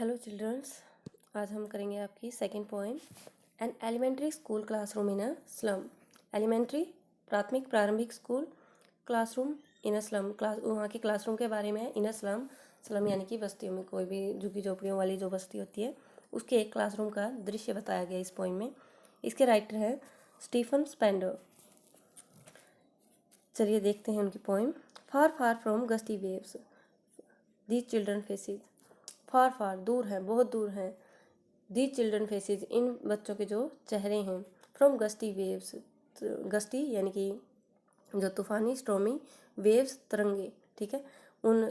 Hello children's, आज हम करेंगे आपकी second poem. An elementary school classroom in a slum. Elementary प्राथमिक प्रारंभिक school, classroom in a slum, वहाँ के क्लासरूम के बारे में है। इन अ स्लम, स्लम यानी कि बस्तियों में, कोई भी झुग्गी झोपड़ियों वाली जो बस्ती होती है उसके एक क्लासरूम का दृश्य बताया गया इस पोएम में। इसके राइटर हैं स्टीफन स्पेंडर। चलिए देखते हैं उनकी poem. Far far from gusty waves these children faces. Far far दूर हैं, बहुत दूर हैं। दीज चिल्ड्रन फेसेस इन बच्चों के जो चेहरे हैं। फ्रॉम गस्टी वेव्स, गस्टी यानी कि जो तूफानी, स्ट्रॉमी, वेव्स तरंगे, ठीक है, उन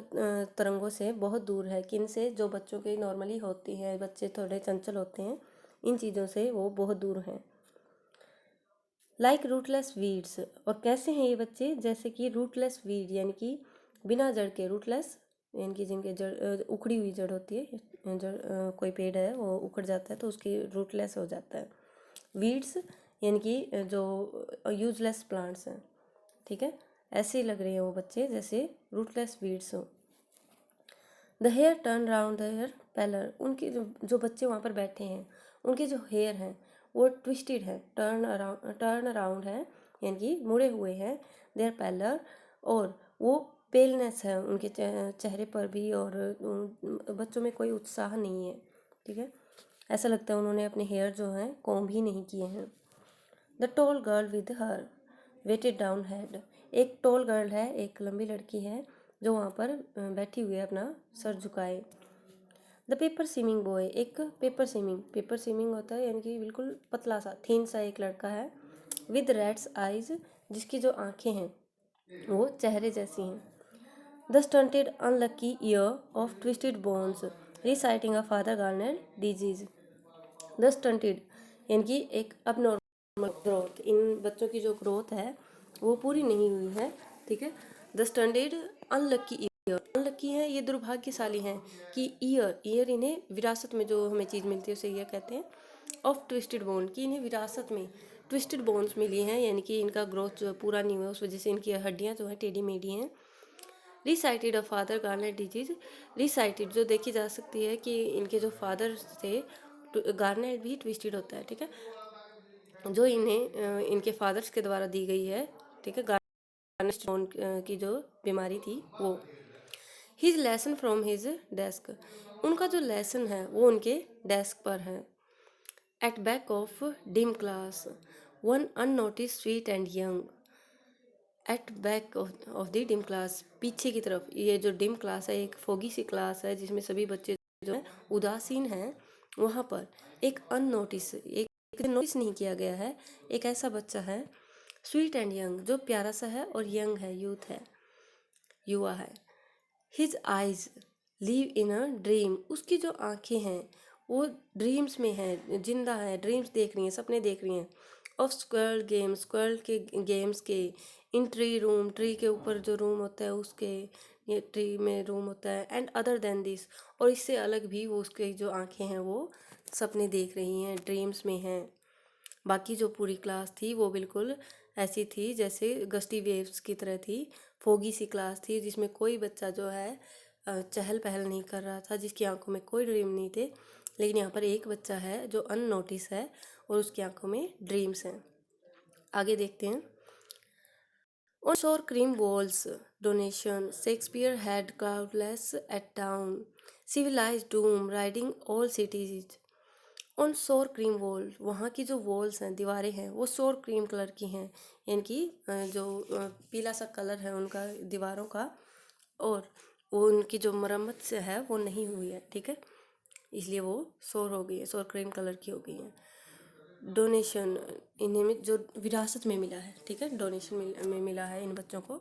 तरंगों से बहुत दूर है। किन से? जो बच्चों के नॉर्मली होती हैं, बच्चे थोड़े चंचल होते हैं, इन चीज़ों से वो बहुत दूर हैं। लाइक रूटलेस वीड्स, और कैसे हैं ये बच्चे? जैसे कि रूटलेस वीड यानी कि बिना जड़ के, रूटलेस यानी कि जिनके जड़ उखड़ी हुई जड़ होती है। जड़ कोई पेड़ है वो उखड़ जाता है तो उसकी रूटलेस हो जाता है। वीड्स यानी कि जो यूजलेस प्लांट्स हैं, ठीक है, ऐसे ही लग रहे हैं वो बच्चे जैसे रूटलेस वीड्स हो। The hair turn round the hair pallor, उनके जो बच्चे वहाँ पर बैठे हैं उनके जो हेयर हैं वो ट्विस्टेड है, टर्न अराउंड है यानी कि मुड़े हुए हैं। देयर पैलर, और वो पेलनेस है उनके चेहरे पर भी, और बच्चों में कोई उत्साह नहीं है, ठीक है। ऐसा लगता है उन्होंने अपने हेयर जो हैं कॉम्ब ही नहीं किए हैं। The tall girl with her weighted down head, एक टॉल गर्ल है, एक लंबी लड़की है जो वहाँ पर बैठी हुई है अपना सर झुकाए। द पेपर स्विमिंग बॉय, एक पेपर स्विमिंग होता है यानी कि बिल्कुल पतला सा, थीन सा एक लड़का है। विद रेड्स आइज, जिसकी जो आंखें हैं वो चेहरे जैसी हैं। The stunted unlucky heir of twisted bones reciting a father gnarled disease. The stunted यानी कि एक अबनॉर्मल ग्रोथ, इन बच्चों की जो ग्रोथ है वो पूरी नहीं हुई है, ठीक है। The stunted unlucky year, unlucky है ये दुर्भाग्यशाली हैं कि ईयर इन्हें विरासत में जो हमें चीज़ मिलती है उसे ईयर कहते हैं। ऑफ ट्विस्टेड बोन, कि इन्हें विरासत में ट्विस्टेड बोन्स मिली हैं यानी कि इनका ग्रोथ जो पूरा नहीं हुआ, उस वजह से इनकी हड्डियाँ जो हैं टेढ़ी मेढ़ी हैं। Recited a father garnet disease, recited जो देखी जा सकती है कि इनके जो फादर थे, गार्नेट भी ट्विस्टेड होता है, ठीक है, जो इन्हें इनके फादर्स के द्वारा दी गई है, ठीक है, गार्नेट स्टोन की जो बीमारी थी वो। His lesson from his desk, उनका जो लेसन है वो उनके डेस्क पर है। At back of dim class one unnoticed sweet and young, at back of the dim class, पीछे की तरफ। ये जो डिम क्लास है एक फोगी सी क्लास है जिसमें सभी बच्चे जो है उदासीन हैं। वहाँ पर एक अननोटिस, एक नोटिस नहीं किया गया है, एक ऐसा बच्चा है, स्वीट एंड यंग, जो प्यारा सा है और यंग है, यूथ है, युवा है। His eyes live in a dream, उसकी जो आंखें हैं वो ड्रीम्स में हैं, जिंदा है, ड्रीम्स देख रही हैं, सपने देख रही हैं। ऑफ स्क्वायर गेम, स्क्वायर के गेम्स के। इन ट्री रूम, ट्री के ऊपर जो रूम होता है उसके, ये ट्री में रूम होता है। एंड अदर देन दिस, और इससे अलग भी वो उसके जो आंखें हैं वो सपने देख रही हैं, ड्रीम्स में हैं। बाकी जो पूरी क्लास थी वो बिल्कुल ऐसी थी जैसे गस्टी वेव्स की तरह थी, फोगी सी क्लास थी जिसमें कोई बच्चा जो है चहल पहल नहीं कर रहा था, जिसकी आंखों में कोई ड्रीम नहीं थे। लेकिन यहाँ पर एक बच्चा है जो अननोटिस है और उसकी आंखों में ड्रीम्स हैं। आगे देखते हैं। On shore cream walls, donation, Shakespeare had cloudless at town, civilized doom riding all cities. On शोर क्रीम वॉल, वहाँ की जो वॉल्स हैं, दीवारें हैं, वो शोर क्रीम कलर की हैं यानी कि जो पीला सा कलर है उनका दीवारों का, और वो उनकी जो मरम्मत से है वो नहीं हुई है, ठीक है, इसलिए वो शोर हो गई है, शोर क्रीम कलर की हो गई है। डोनेशन, इन्हें में जो विरासत में मिला है, ठीक है, डोनेशन में मिला है इन बच्चों को।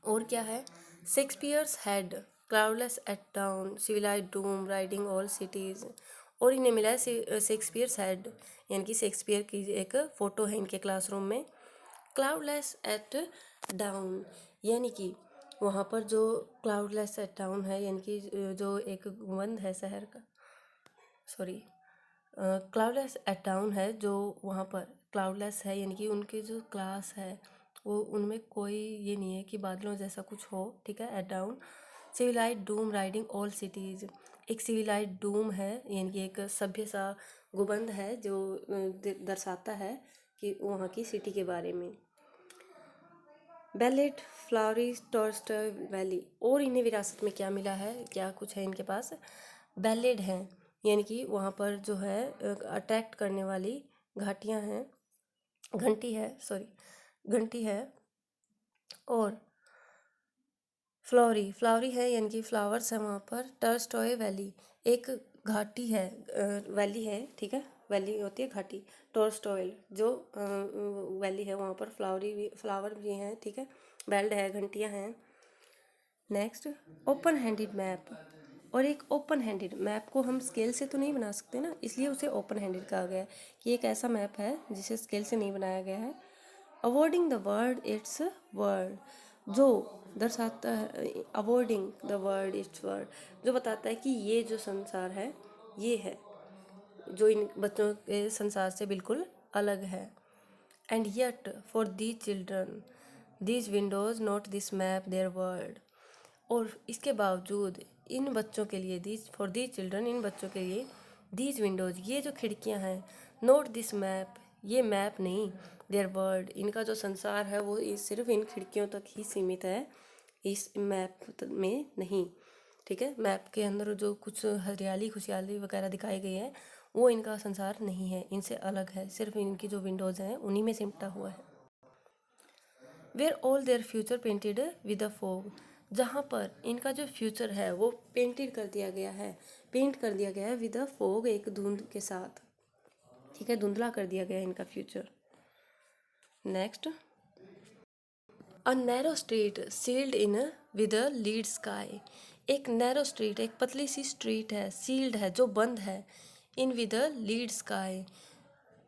और क्या है? Shakespeare's had cloudless at town, civilise doom riding all cities, और इन्हें मिला है शेक्सपियर्स हैड यानी कि शेक्सपियर की एक फ़ोटो है इनके क्लासरूम में। क्लाउडलेस एट डाउन यानी कि वहाँ पर जो क्लाउडलेस एट टाउन है यानी कि जो एक गुंबद है शहर का, सॉरी, क्लाउडलेस एट टाउन है जो वहाँ पर क्लाउडलेस है यानी कि उनकी जो क्लास है वो उनमें कोई ये नहीं है कि बादलों जैसा कुछ हो, ठीक है, at dawn. Civilise doom riding all cities, एक सिविलाइज डूम है यानी कि एक सभ्य सा गुबंद है जो दर्शाता है कि वहाँ की सिटी के बारे में। बैलेट फ्लावरी टॉर्स्टॉय वैली, और इन्हें विरासत में क्या मिला है, क्या कुछ है इनके पास, बैलेड हैं यानी कि वहाँ पर जो है अट्रैक्ट करने वाली घाटियाँ हैं, घंटी है, और फ्लावरी है यानी कि फ्लावर्स है वहाँ पर। टॉर्स्टॉय वैली एक घाटी है, वैली है, ठीक है, वैली होती है घाटी। टॉर्स्टॉय जो वैली है वहाँ पर फ्लावर भी हैं, ठीक है, बेल्ड है, घंटियाँ हैं। नेक्स्ट ओपन हैंडेड मैप, और एक ओपन हैंडेड मैप को हम स्केल से तो नहीं बना सकते ना, इसलिए उसे ओपन हैंडेड कहा गया है कि एक ऐसा मैप है जिसे स्केल से नहीं बनाया गया है। Awarding the world it's word, जो दर्शाता है, awarding the world it's word, जो बताता है कि ये जो संसार है ये है, जो इन बच्चों के संसार से बिल्कुल अलग है। And yet for these children these Windows note this map there world, और इसके बावजूद इन बच्चों के लिए, दीज फॉर दीज चिल्ड्रन, इन बच्चों के लिए, दीज विंडोज ये जो खिड़कियां हैं, नोट दिस मैप ये मैप नहीं, देयर वर्ल्ड इनका जो संसार है वो सिर्फ इन खिड़कियों तक ही सीमित है, इस मैप में नहीं, ठीक है। मैप के अंदर जो कुछ हरियाली खुशहाली वगैरह दिखाई गई है वो इनका संसार नहीं है, इनसे अलग है, सिर्फ इनकी जो विंडोज़ हैं उन्हीं में सिमटा हुआ है। Where all their future painted with a fog, जहाँ पर इनका जो फ्यूचर है वो पेंटेड कर दिया गया है, पेंट कर दिया गया है विद अ फॉग, एक धुंध के साथ, ठीक है, धुंधला कर दिया गया है इनका future. Next a narrow street sealed in with a lead sky, एक नैरो स्ट्रीट एक पतली सी स्ट्रीट है, सील्ड है जो बंद है, इन विद अ लीड स्काई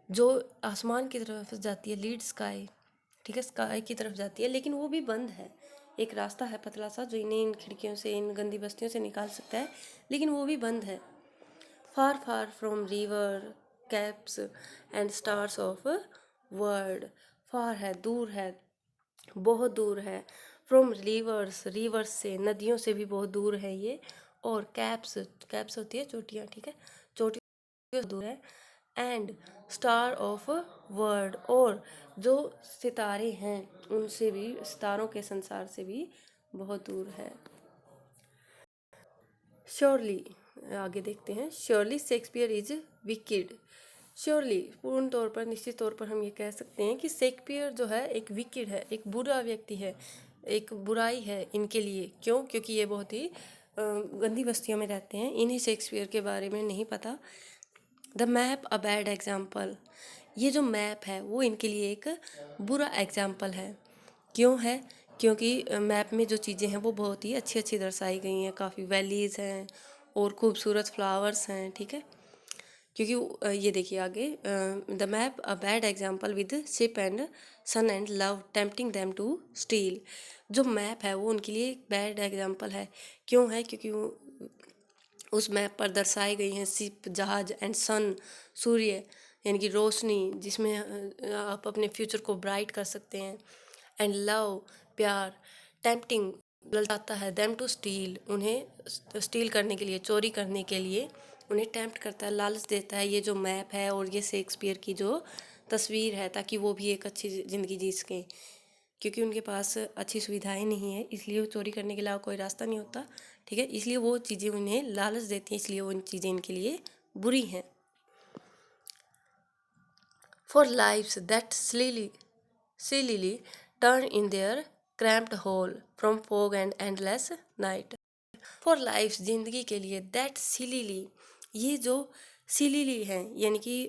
जो आसमान की तरफ जाती है, लीड स्काई, ठीक है, स्काई की तरफ जाती है, लेकिन वो भी बंद है, एक रास्ता है पतला सा जो इन्हें इन खिड़कियों से, इन गंदी बस्तियों से निकाल सकता है, लेकिन वो भी बंद है। Far far from river capes and stars of world, far है दूर है, बहुत दूर है, फ्रॉम रिवर्स से, नदियों से भी बहुत दूर है ये, और कैप्स होती है चोटियाँ, ठीक है, चोटियों से दूर है, एंड स्टार ऑफ वर्ल्ड, और जो सितारे हैं उनसे भी, सितारों के संसार से भी बहुत दूर है। श्योरली, आगे देखते हैं, surely Shakespeare is wicked, surely पूर्ण तौर पर, निश्चित तौर पर हम ये कह सकते हैं कि शेक्सपियर जो है एक विकिड है, एक बुरा व्यक्ति है, एक बुराई है इनके लिए। क्यों? क्योंकि ये बहुत ही गंदी बस्तियों में रहते हैं, इन्हें शेक्सपियर के बारे में नहीं पता। The map a bad example, ये जो मैप है वो इनके लिए एक बुरा एग्जाम्पल है। क्यों है? क्योंकि मैप में जो चीज़ें हैं वो बहुत ही अच्छी अच्छी दर्शाई गई हैं, काफ़ी वैलीज़ हैं और खूबसूरत फ्लावर्स हैं, ठीक है। क्योंकि ये देखिए आगे, the map a bad example with ship and sun and love tempting them to steal, जो मैप है वो उनके लिए एक बैड एग्जाम्पल है। क्यों है? क्योंकि उस मैप पर दर्शाई गई हैं शिप, जहाज एंड सन, सूर्य यानी कि रोशनी, जिसमें आप अपने फ्यूचर को ब्राइट कर सकते हैं, एंड लव प्यार, टेम्पटिंग ललचाता है, देम टू स्टील उन्हें स्टील करने के लिए, चोरी करने के लिए उन्हें टेम्प्ट करता है, लालच देता है ये जो मैप है और ये शेक्सपियर की जो तस्वीर है, ताकि वो भी एक अच्छी ज़िंदगी जी सकें। क्योंकि उनके पास अच्छी सुविधाएं नहीं है, इसलिए वो चोरी करने के अलावा कोई रास्ता नहीं होता, ठीक है, इसलिए वो चीज़ें उन्हें लालच देती हैं, इसलिए वो चीज़ें इनके लिए बुरी हैं। For lives that slyly turn in their cramped hole from fog and endless night, for lives जिंदगी के लिए, दैट सिलीली ये जो सिलीली है यानी कि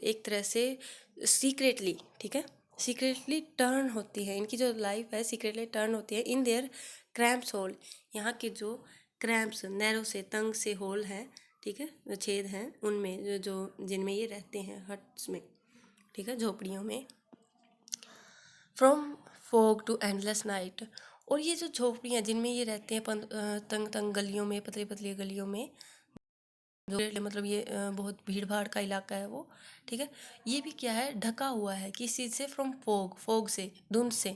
एक तरह से सीक्रेटली, ठीक है, सीक्रेटली टर्न होती है, इनकी जो लाइफ है सीक्रेटली टर्न होती है इन देयर क्रैम्प्स होल, यहाँ के जो क्रैम्प्स नैरो से, तंग से होल हैं, ठीक है, जो छेद हैं उनमें, जो जिनमें ये रहते हैं, हट्स में, ठीक है, झोपड़ियों में, from fog to endless night, और ये जो झोपड़ियाँ जिनमें ये रहते हैं तंग तंग गलियों में, पतली पतली गलियों में, जो मतलब ये बहुत भीड़ भाड़ का इलाका है वो, ठीक है, ये भी क्या है, ढका हुआ है किस चीज़ से, फ्रॉम फोग से, धुंध से,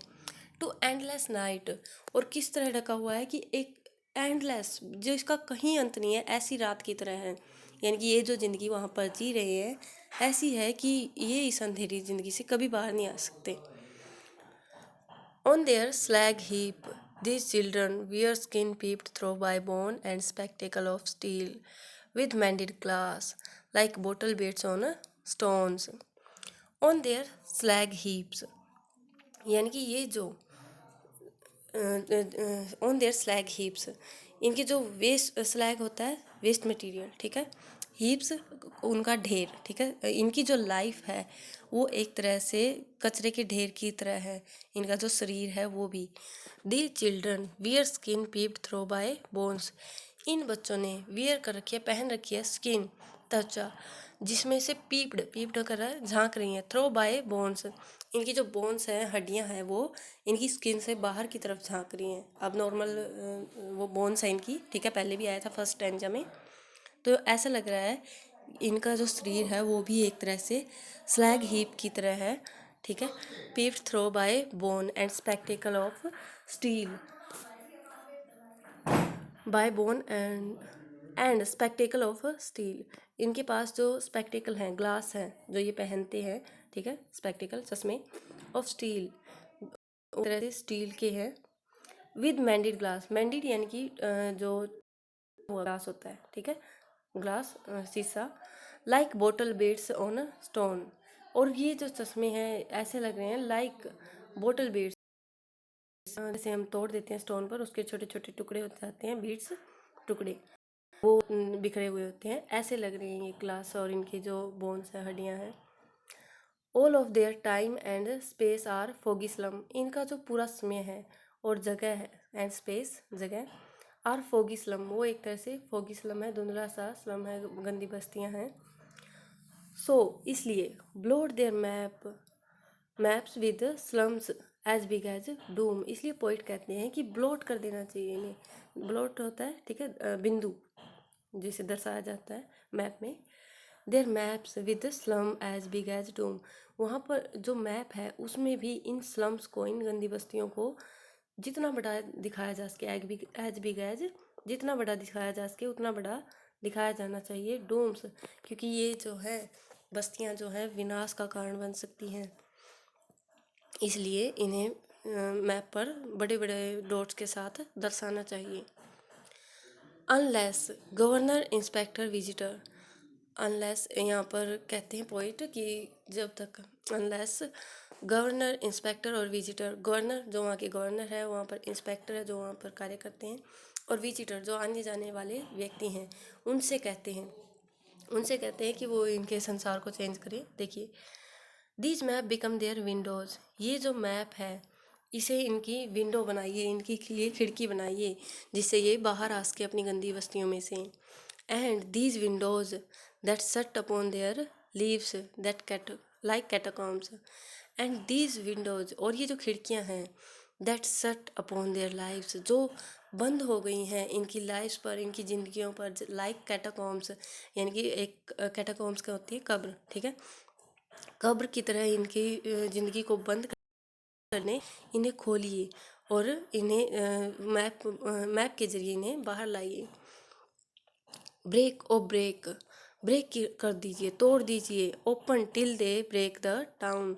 टू एंडलेस नाइट, और किस तरह ढका हुआ है कि एक एंडलेस, जो इसका कहीं अंत नहीं है, ऐसी रात की तरह है। यानी कि ये जो ज़िंदगी वहाँ पर जी रहे हैं ऐसी है कि ये इस अंधेरी ज़िंदगी से कभी बाहर नहीं आ सकते। On their slag heap, these children wear skin peeped through by bone and spectacle of steel, with mended glass, like bottle beads on stones. On their slag heaps, यानी कि ये जो ऑन देयर स्लैग हीप्स, इनके जो waste slag होता है waste material, ठीक है, हीप्स उनका ढेर, ठीक है, इनकी जो लाइफ है वो एक तरह से कचरे के ढेर की तरह है, इनका जो शरीर है वो भी। The children wear skin peeped through by bones, इन बच्चों ने वियर कर रखी है, पहन रखी है स्किन, त्वचा, जिसमें से पीप्ड कर रहा है, झांक रही है, थ्रो बाय बोन्स, इनकी जो बोन्स हैं, हड्डियां हैं, वो इनकी स्किन से बाहर की तरफ झांक रही हैं। अब नॉर्मल वो बोन्स है इनकी, ठीक है, पहले भी आया था फर्स्ट स्टैंजा में। तो ऐसा लग रहा है इनका जो शरीर है वो भी एक तरह से स्लैग हीप की तरह है, ठीक है। Peeped through by bone and spectacle of steel, by bone and spectacle of steel, इनके पास जो स्पेक्टिकल हैं, ग्लास हैं जो ये पहनते हैं, ठीक है, स्पेक्टिकल चश्मे, ऑफ स्टील, तरह से स्टील के हैं, विद मैंडेड ग्लास, मैंडेड यानी कि जो ग्लास होता है, ठीक है, ग्लास शीशा, like bottle beds on stone, और ये जो चश्मे हैं ऐसे लग रहे हैं लाइक बोटल बेड्स, जैसे हम तोड़ देते हैं स्टोन पर, उसके छोटे छोटे टुकड़े हो जाते हैं, बीड्स टुकड़े, वो बिखरे हुए होते हैं, ऐसे लग रहे हैं ये ग्लास, और इनके जो बोन्स हैं, हड्डियाँ हैं। All of their time and space are foggy slum, इनका जो पूरा समय है और जगह है, एंड स्पेस जगह, आर फोगी स्लम, वो एक तरह से फोगी स्लम है, धुंधला सा स्लम है, गंदी बस्तियां हैं। सो इसलिए blot their maps with slums as big as doom, इसलिए पोइट कहते हैं कि ब्लोट कर देना चाहिए इन्हें। ब्लोट होता है, ठीक है, बिंदु जिसे दर्शाया जाता है मैप में। Their maps with slum as big as doom, वहाँ पर जो मैप है उसमें भी इन स्लम्स को, इन गंदी बस्तियों को जितना बड़ा दिखाया जा सके, एज बिग एज, जितना बड़ा दिखाया जा सके उतना बड़ा दिखाया जाना चाहिए, डूम्स, क्योंकि ये जो है बस्तियाँ जो है विनाश का कारण बन सकती हैं, इसलिए इन्हें मैप पर बड़े बड़े डॉट्स के साथ दर्शाना चाहिए। Unless governor inspector visitor, unless यहाँ पर कहते हैं पॉइंट कि जब तक, अनलेस गवर्नर इंस्पेक्टर और विजिटर, गवर्नर जो वहाँ के गवर्नर है, वहाँ पर इंस्पेक्टर है जो वहाँ पर कार्य करते हैं, और विजिटर जो आने जाने वाले व्यक्ति हैं, उनसे कहते हैं कि वो इनके संसार को चेंज करें। देखिए, these map become their Windows, ये जो मैप है इसे इनकी विंडो बनाइए, इनकी लिए खिड़की बनाइए, जिससे ये बाहर आ सके अपनी गंदी बस्तियों में से। एंड दीज विंडोज़ दैट सट upon their leaves that like catacombs, and these Windows, और ये जो खिड़कियां हैं, दैट सट अपॉन देयर लाइव्स, जो बंद हो गई हैं इनकी लाइफ्स पर, इनकी ज़िंदगियों पर, लाइक कैटाकॉम्स, यानी कि एक कैटाकॉम्स क्या होती है, कब्र, ठीक है, कब्र की तरह इनकी ज़िंदगी को बंद करने इन्हें खोलिए, और इन्हें मैप के जरिए इन्हें बाहर लाइए। ब्रेक कर दीजिए, तोड़ दीजिए, open till they break the town,